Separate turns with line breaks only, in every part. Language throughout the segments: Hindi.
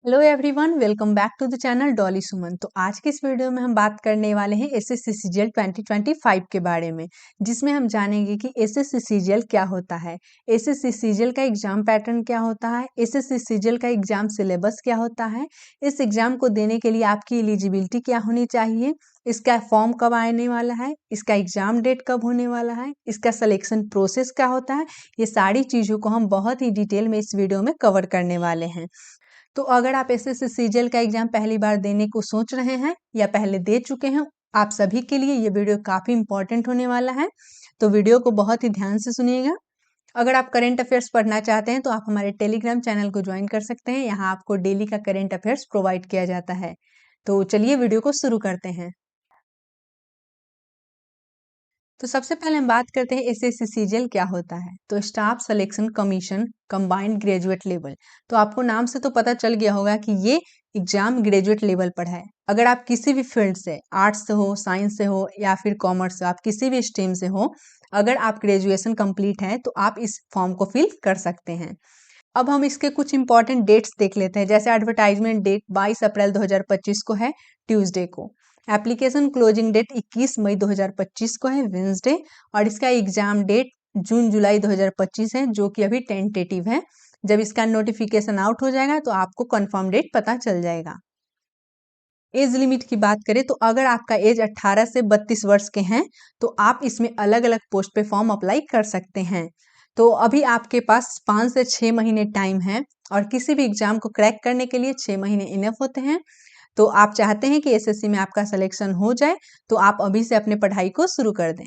Hello everyone, welcome back to the channel Dolly Suman. तो आज के इस वीडियो में हम बात करने वाले हैं एसएससी सीजीएल 2025 के बारे में, जिसमें हम जानेंगे कि एसएससी सीजीएल क्या होता है, एसएससी सीजीएल का एग्जाम पैटर्न क्या होता है, एसएससी सीजीएल का एग्जाम सिलेबस क्या होता है, इस एग्जाम को देने के लिए आपकी एलिजिबिलिटी क्या होनी चाहिए, इसका फॉर्म कब आने वाला है, इसका एग्जाम डेट कब होने वाला है, इसका सिलेक्शन प्रोसेस क्या होता है। ये सारी चीज़ों को हम बहुत ही डिटेल में इस वीडियो में कवर करने वाले हैं। तो अगर आप एसएससी सीजीएल का एग्जाम पहली बार देने को सोच रहे हैं या पहले दे चुके हैं, आप सभी के लिए ये वीडियो काफ़ी इंपॉर्टेंट होने वाला है। तो वीडियो को बहुत ही ध्यान से सुनिएगा। अगर आप करंट अफेयर्स पढ़ना चाहते हैं तो आप हमारे टेलीग्राम चैनल को ज्वाइन कर सकते हैं। यहाँ आपको डेली का करंट अफेयर्स प्रोवाइड किया जाता है। तो चलिए वीडियो को शुरू करते हैं। तो सबसे पहले हम बात करते हैं एसएससी सीजीएल क्या होता है। तो staff selection commission combined graduate level. तो आपको नाम से तो पता चल गया होगा कि ये एग्जाम ग्रेजुएट लेवल पर है। अगर आप किसी भी फील्ड से, आर्ट्स से हो, साइंस से हो या फिर कॉमर्स से, आप किसी भी स्ट्रीम से हो, अगर आप ग्रेजुएशन कंप्लीट है तो आप इस फॉर्म को फिल कर सकते हैं। अब हम इसके कुछ इंपॉर्टेंट डेट्स देख लेते हैं। जैसे एडवर्टाइजमेंट डेट 22 अप्रैल 2025 को है, ट्यूसडे को। एप्लीकेशन क्लोजिंग डेट 21 मई 2025 को है, वेंसडे। और इसका एग्जाम डेट जून जुलाई 2025 है, जो कि अभी टेंटेटिव है। जब इसका नोटिफिकेशन आउट हो जाएगा तो आपको कंफर्म डेट पता चल जाएगा। एज लिमिट की बात करें तो अगर आपका एज 18 से 32 वर्ष के हैं तो आप इसमें अलग अलग पोस्ट पे फॉर्म अप्लाई कर सकते हैं। तो अभी आपके पास 5 से 6 महीने टाइम है और किसी भी एग्जाम को क्रैक करने के लिए 6 महीने इनफ होते हैं। तो आप चाहते हैं कि एसएससी में आपका सिलेक्शन हो जाए तो आप अभी से अपने पढ़ाई को शुरू कर दें।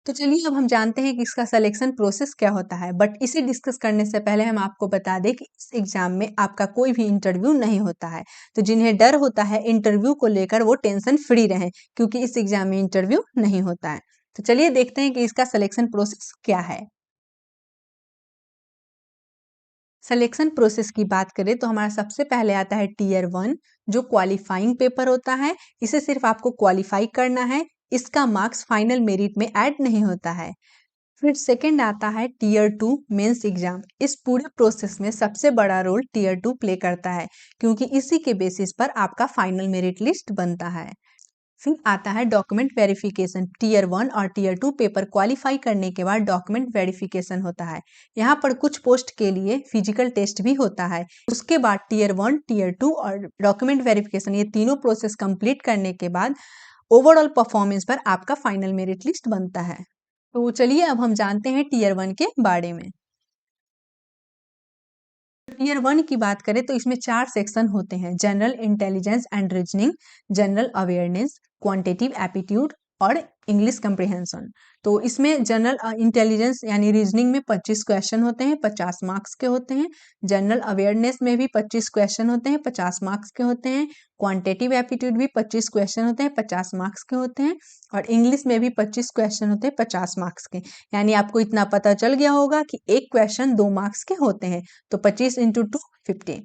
तो चलिए अब हम जानते हैं कि इसका सिलेक्शन प्रोसेस क्या होता है। बट इसे डिस्कस करने से पहले हम आपको बता दें कि इस एग्जाम में आपका कोई भी इंटरव्यू नहीं होता है। तो जिन्हें डर होता है इंटरव्यू को लेकर वो टेंशन फ्री रहें, क्योंकि इस एग्जाम में इंटरव्यू नहीं होता है। तो चलिए देखते हैं कि इसका सिलेक्शन प्रोसेस क्या है। सिलेक्शन प्रोसेस की बात करें तो हमारा सबसे पहले आता है टीयर 1, जो क्वालिफाइंग पेपर होता है। इसे सिर्फ आपको क्वालिफाई करना है, इसका मार्क्स फाइनल मेरिट में ऐड नहीं होता है। फिर सेकंड आता है टीयर 2 मेंस एग्जाम। इस पूरे प्रोसेस में सबसे बड़ा रोल टीयर 2 प्ले करता है, क्योंकि इसी के बेसिस पर आपका फाइनल मेरिट लिस्ट बनता है। फिर आता है डॉक्यूमेंट वेरिफिकेशन। टीयर 1 और टीयर 2 पेपर क्वालिफाई करने के बाद डॉक्यूमेंट वेरिफिकेशन होता है। यहाँ पर कुछ पोस्ट के लिए फिजिकल टेस्ट भी होता है। उसके बाद टीयर 1, टीयर 2 और डॉक्यूमेंट वेरिफिकेशन, ये तीनों प्रोसेस कंप्लीट करने के बाद ओवरऑल परफॉर्मेंस पर आपका फाइनल मेरिट लिस्ट बनता है। तो चलिए अब हम जानते हैं टीयर 1 के बारे में। टीयर 1 की बात करें तो इसमें 4 सेक्शन होते हैं: general intelligence and reasoning, general awareness, quantitative aptitude और इंग्लिश कंप्रिहेंशन। तो इसमें जनरल इंटेलिजेंस यानी रीजनिंग में 25 क्वेश्चन होते हैं, 50 मार्क्स के होते हैं। जनरल अवेयरनेस में भी 25 क्वेश्चन होते हैं, 50 मार्क्स के होते हैं। क्वांटिटेटिव एप्टीट्यूड भी 25 क्वेश्चन होते हैं, 50 मार्क्स के होते हैं। और इंग्लिश में भी 25 क्वेश्चन होते हैं, 50 मार्क्स के। यानी आपको इतना पता चल गया होगा कि एक क्वेश्चन 2 मार्क्स के होते हैं। तो 25 इंटू 2 50,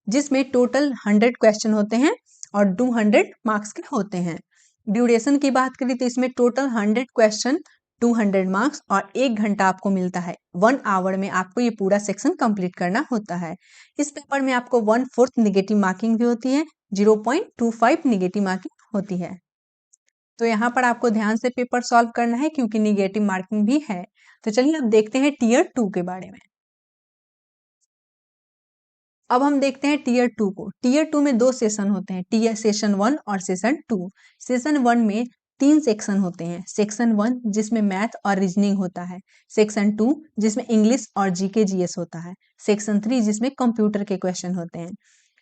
जिसमें टोटल 100 क्वेश्चन होते हैं और 200 मार्क्स के होते हैं। ड्यूरेशन की बात करें तो इसमें टोटल 100 क्वेश्चन, 200 मार्क्स और 1 घंटा आपको मिलता है। 1 आवर में आपको ये पूरा सेक्शन कंप्लीट करना होता है। इस पेपर में आपको 1/4 निगेटिव मार्किंग भी होती है, 0.25 निगेटिव मार्किंग होती है। तो यहाँ पर आपको ध्यान से पेपर सॉल्व करना है, क्योंकि निगेटिव मार्किंग भी है। तो चलिए अब देखते हैं टीयर 2 के बारे में। अब हम देखते हैं टीयर 2 को। टीयर 2 में 2 सेशन होते हैं, टीयर सेशन 1 और सेशन 2। सेशन 1 में 3 सेक्शन होते हैं। सेक्शन 1 जिसमें मैथ और रीजनिंग होता है, सेक्शन 2 जिसमें इंग्लिश और जीके जीएस होता है, सेक्शन 3 जिसमें कंप्यूटर के क्वेश्चन होते हैं।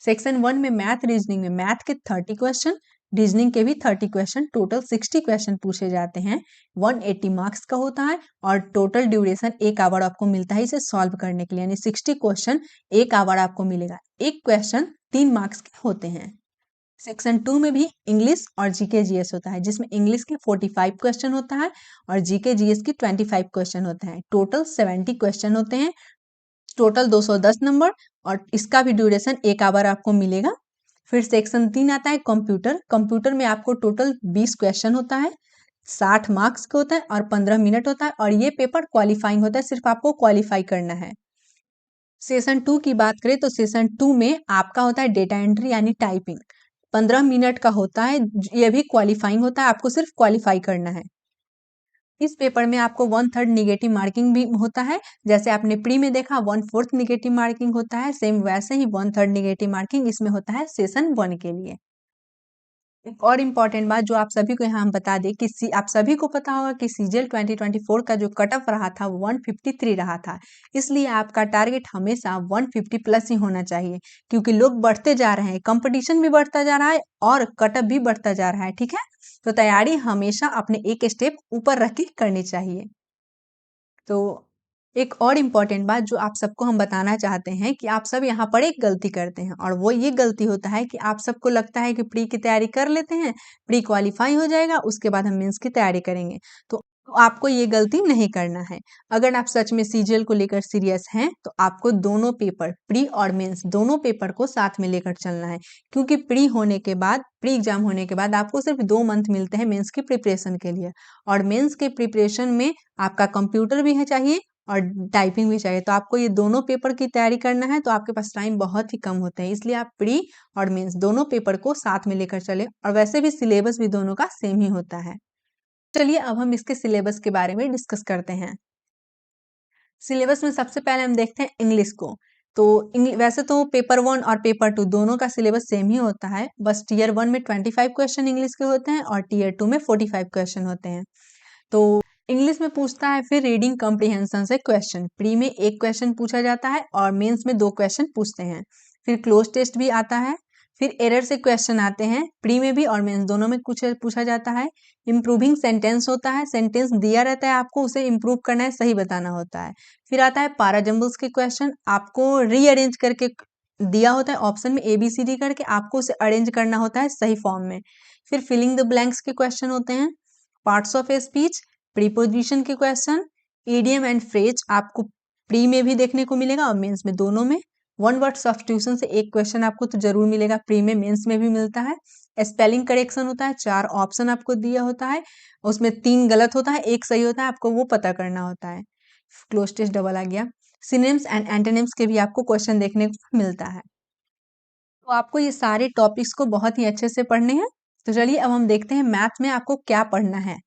सेक्शन 1 में मैथ रीजनिंग में मैथ के 30 क्वेश्चन, रीजनिंग के भी 30 क्वेश्चन, टोटल 60 क्वेश्चन पूछे जाते हैं। 180 मार्क्स का होता है और टोटल ड्यूरेशन 1 आवर आपको मिलता है इसे सॉल्व करने के लिए। यानी 60 क्वेश्चन 1 आवर आपको मिलेगा। एक क्वेश्चन 3 मार्क्स के होते हैं। सेक्शन 2 में भी इंग्लिश और जीके जीएस होता है, जिसमें इंग्लिश के 45 क्वेश्चन होता है और जीके जीएस की 25 क्वेश्चन होते हैं। टोटल 70 क्वेश्चन होते हैं, टोटल 210 नंबर, और इसका भी ड्यूरेशन 1 आवर आपको मिलेगा। फिर सेक्शन 3 आता है कंप्यूटर। कंप्यूटर में आपको टोटल 20 क्वेश्चन होता है, 60 मार्क्स का होता है और 15 मिनट होता है। और ये पेपर क्वालिफाइंग होता है, सिर्फ आपको क्वालिफाई करना है। सेशन 2 की बात करें तो सेशन 2 में आपका होता है डेटा एंट्री यानी टाइपिंग। 15 मिनट का होता है, ये भी क्वालिफाइंग होता है, आपको सिर्फ क्वालिफाई करना है। इस पेपर में आपको 1/3 नेगेटिव मार्किंग भी होता है। जैसे आपने प्री में देखा 1/4 नेगेटिव मार्किंग होता है, सेम वैसे ही 1/3 नेगेटिव मार्किंग इसमें होता है सेशन 1 के लिए। एक और इम्पोर्टेंट बात जो आप सभी को यहाँ हम बता दें कि आप सभी को पता होगा कि सीजीएल 2024 का जो कट ऑफ रहा था 153 रहा था। इसलिए आपका टारगेट हमेशा 150 प्लस ही होना चाहिए, क्योंकि लोग बढ़ते जा रहे हैं, कंपटीशन भी बढ़ता जा रहा है और कट ऑफ भी बढ़ता जा रहा है। ठीक है, तो तैयारी हमेशा अपने एक स्टेप ऊपर रख के करनी चाहिए। तो एक और इम्पोर्टेंट बात जो आप सबको हम बताना चाहते हैं कि आप सब यहाँ पर एक गलती करते हैं, और वो ये गलती होता है कि आप सबको लगता है कि प्री की तैयारी कर लेते हैं, प्री क्वालिफाई हो जाएगा, उसके बाद हम मेंस की तैयारी करेंगे। तो आपको ये गलती नहीं करना है। अगर आप सच में सीजीएल को लेकर सीरियस हैं तो आपको दोनों पेपर, प्री और मेंस दोनों पेपर को साथ में लेकर चलना है, क्योंकि प्री एग्जाम होने के बाद आपको सिर्फ 2 मंथ मिलते हैं मेंस की प्रिपरेशन के लिए, और मेंस के प्रिपरेशन में आपका कंप्यूटर भी है चाहिए और टाइपिंग भी चाहिए। तो आपको ये दोनों पेपर की तैयारी करना है, तो आपके पास टाइम बहुत ही कम होते हैं, इसलिए आप प्री और मेंस दोनों पेपर को साथ में लेकर चले, और वैसे भी सिलेबस भी दोनों का सेम ही होता है। चलिए अब हम इसके सिलेबस के बारे में डिस्कस करते हैं। सिलेबस में सबसे पहले हम देखते हैं इंग्लिश को। तो वैसे तो पेपर 1 और पेपर 2 दोनों का सिलेबस सेम ही होता है, बस टीयर 1 में 25 क्वेश्चन इंग्लिश के होते हैं और टीयर 2 में 45 क्वेश्चन होते हैं। तो इंग्लिश में पूछता है फिर रीडिंग कॉम्प्रिहेंशन से क्वेश्चन। प्री में 1 क्वेश्चन पूछा जाता है और मेंस में 2 क्वेश्चन पूछते हैं। फिर क्लोज टेस्ट भी आता है। फिर एरर से क्वेश्चन आते हैं, प्री में भी और मेंस दोनों में कुछ पूछा जाता है। इम्प्रूविंग सेंटेंस होता है, सेंटेंस दिया रहता है, आपको उसे इम्प्रूव करना है, सही बताना होता है। फिर आता है पारा जम्बल्स के क्वेश्चन, आपको रीअरेंज करके दिया होता है ऑप्शन में ABCD करके, आपको उसे अरेंज करना होता है सही फॉर्म में। फिर फिलिंग द ब्लैंक्स के क्वेश्चन होते हैं। Parts of a speech, preposition के क्वेश्चन, इडियम एंड फ्रेज आपको प्री में भी देखने को मिलेगा और मेंस में दोनों में। 1 वर्ड सब्स्टिट्यूशन से 1 क्वेश्चन आपको तो जरूर मिलेगा, प्री में मेंस में भी मिलता है। स्पेलिंग करेक्शन होता है, 4 ऑप्शन आपको दिया होता है, उसमें 3 गलत होता है, 1 सही होता है, आपको वो पता करना होता है। क्लोज टेस्ट डबल आ गया। सिनोनिम्स एंड एंटोनिम्स के भी आपको क्वेश्चन देखने को मिलता है। तो आपको ये सारे टॉपिक्स को बहुत ही अच्छे से पढ़ने हैं। तो चलिए अब हम देखते हैं मैथ में आपको क्या पढ़ना है।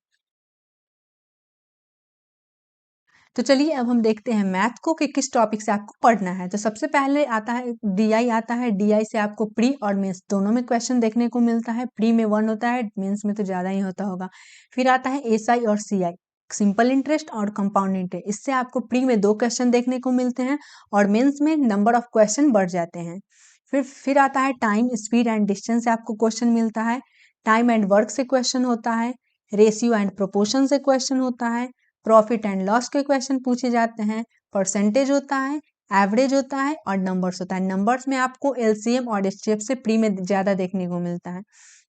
तो चलिए अब हम देखते हैं मैथ को कि किस टॉपिक से आपको पढ़ना है। तो सबसे पहले आता है डीआई आता है। डीआई से आपको प्री और मेंस दोनों में क्वेश्चन देखने को मिलता है। प्री में 1 होता है, मेंस में तो ज़्यादा ही होता होगा। फिर आता है एसआई और सीआई, सिंपल इंटरेस्ट और कंपाउंड इंटरेस्ट। इससे आपको प्री में 2 क्वेश्चन देखने को मिलते हैं और मेंस में नंबर ऑफ क्वेश्चन बढ़ जाते हैं। फिर आता है टाइम, स्पीड एंड डिस्टेंस से आपको क्वेश्चन मिलता है। टाइम एंड वर्क से क्वेश्चन होता है। रेशियो एंड प्रोपोर्शन से क्वेश्चन होता है। प्रॉफिट एंड लॉस के क्वेश्चन पूछे जाते हैं। परसेंटेज होता है, एवरेज होता है और नंबर्स होता है। नंबर्स में आपको एलसीएम और एचसीएफ से प्री में ज्यादा देखने को मिलता है।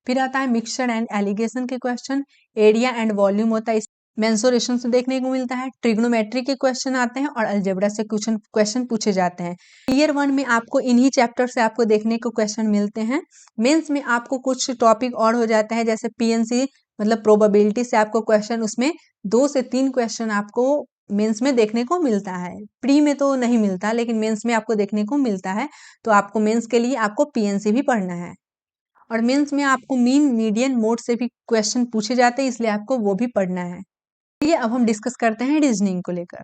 फिर आता है मिक्सचर एंड एलिगेशन के क्वेश्चन। एरिया एंड वॉल्यूम होता है, मेंसुरेशन से देखने को मिलता है। ट्रिग्नोमेट्री के क्वेश्चन आते हैं और अलजेब्रा से क्वेश्चन पूछे जाते हैं। ईयर 1 में आपको इन्हीं चैप्टर से आपको देखने को क्वेश्चन मिलते हैं। मेंस में आपको कुछ टॉपिक और हो जाते हैं, जैसे पीएनसी मतलब प्रोबेबिलिटी से आपको क्वेश्चन, उसमें 2 से 3 क्वेश्चन आपको मेंस में देखने को मिलता है। प्री में तो नहीं मिलता, लेकिन मेंस में आपको देखने को मिलता है। तो आपको मेंस के लिए आपको पीएनसी भी पढ़ना है। और मेंस में आपको मीन, मीडियन, मोड से भी क्वेश्चन पूछे जाते हैं, इसलिए आपको वो भी पढ़ना है। चलिए अब हम डिस्कस करते हैं रीजनिंग को लेकर।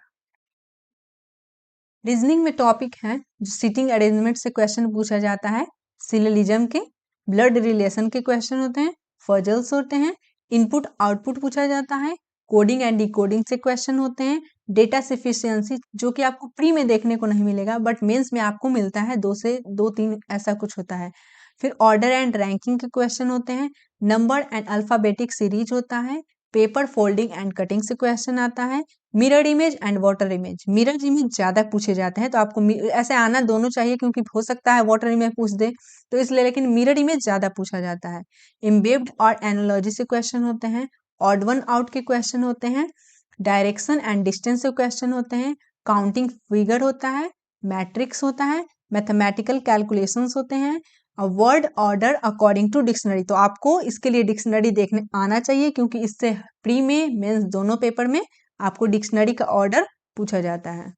रीजनिंग में टॉपिक है जो सीटिंग अरेंजमेंट से क्वेश्चन पूछा जाता है, सिलोजिज्म के, ब्लड रिलेशन के क्वेश्चन होते हैं, फजल्स होते हैं, इनपुट आउटपुट पूछा जाता है, कोडिंग एंड डिकोडिंग से क्वेश्चन होते हैं, डेटा सफिशिएंसी जो कि आपको प्री में देखने को नहीं मिलेगा बट मेंस में आपको मिलता है, 2 से 2-3 ऐसा कुछ होता है। फिर ऑर्डर एंड रैंकिंग के क्वेश्चन होते हैं, नंबर एंड अल्फाबेटिक सीरीज होता है, पेपर फोल्डिंग एंड कटिंग से क्वेश्चन आता है, mirror image and water image. Mirror image ज्यादा पूछे जाते हैं, तो आपको ऐसे आना दोनों चाहिए, क्योंकि हो सकता है वाटर इमेज पूछ दे तो इसलिए, लेकिन मिरर इमेज ज्यादा पूछा जाता है। इम्बेब्ड और एनालॉजी से क्वेश्चन होते हैं, ऑड वन आउट के क्वेश्चन होते हैं, डायरेक्शन एंड डिस्टेंस से क्वेश्चन होते हैं, काउंटिंग फिगर होता है, मैट्रिक्स होता है, मैथमेटिकल कैलकुलेशंस होते हैं, word order according to dictionary. तो आपको इसके लिए डिक्शनरी देखने आना चाहिए, क्योंकि इससे प्री में मेंस दोनों पेपर में आपको डिक्शनरी का ऑर्डर पूछा जाता है।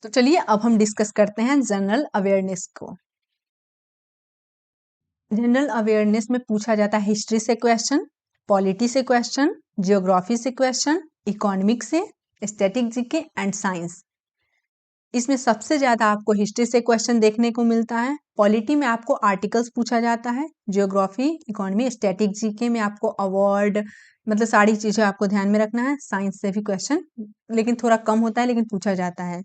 तो चलिए अब हम डिस्कस करते हैं जनरल अवेयरनेस को। जनरल अवेयरनेस में पूछा जाता है हिस्ट्री से क्वेश्चन, पॉलिटी से क्वेश्चन, जियोग्राफी से क्वेश्चन, इकोनॉमिक से, स्टैटिक जीके एंड साइंस। इसमें सबसे ज़्यादा आपको हिस्ट्री से क्वेश्चन देखने को मिलता है, पॉलिटी में आपको आर्टिकल्स पूछा जाता है, जियोग्राफी, इकोनॉमी, स्टैटिक जीके में आपको अवार्ड, मतलब सारी चीज़ें आपको ध्यान में रखना है। साइंस से भी क्वेश्चन लेकिन थोड़ा कम होता है, लेकिन पूछा जाता है।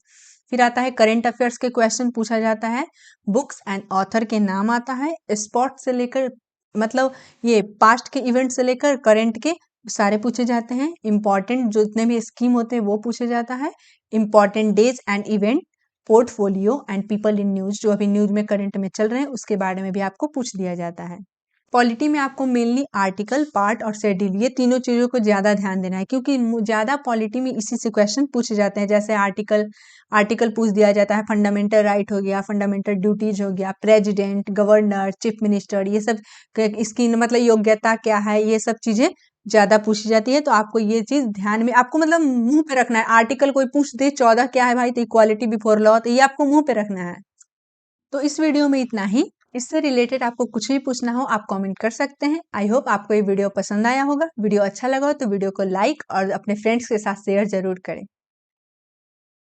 फिर आता है करंट अफेयर्स के क्वेश्चन पूछा जाता है, बुक्स एंड ऑथर के नाम आता है, स्पॉट से लेकर मतलब ये पास्ट के इवेंट से लेकर करंट के सारे पूछे जाते हैं। इंपॉर्टेंट जितने भी स्कीम होते हैं वो पूछे जाता है, important days and event, portfolio and people in news, जो अभी न्यूज में करंट में चल रहे हैं उसके बारे में भी आपको पूछ दिया जाता है। पॉलिटी में आपको मेनली आर्टिकल, पार्ट और शेड्यूल, ये तीनों चीज़ों को ज़्यादा ध्यान देना है, क्योंकि ज़्यादा पॉलिटी में इसी से क्वेश्चन पूछे जाते हैं। जैसे आर्टिकल आर्टिकल पूछ दिया जाता है, फंडामेंटल राइट हो गया, फंडामेंटल ड्यूटीज हो गया, प्रेसिडेंट, गवर्नर, चीफ मिनिस्टर, ये सब इसकी मतलब योग्यता क्या है, ये सब चीज़ें ज़्यादा पूछी जाती है। तो आपको ये चीज़ ध्यान में, आपको मतलब मुंह पे रखना है। आर्टिकल कोई पूछ दे 14 क्या है भाई, तो इक्वालिटी बिफोर लॉ, तो ये आपको मुंह पे रखना है। तो इस वीडियो में इतना ही। इससे रिलेटेड आपको कुछ भी पूछना हो आप कमेंट कर सकते हैं। आई होप आपको ये वीडियो पसंद आया होगा। वीडियो अच्छा लगा हो तो वीडियो को लाइक और अपने फ्रेंड्स के साथ शेयर जरूर करें।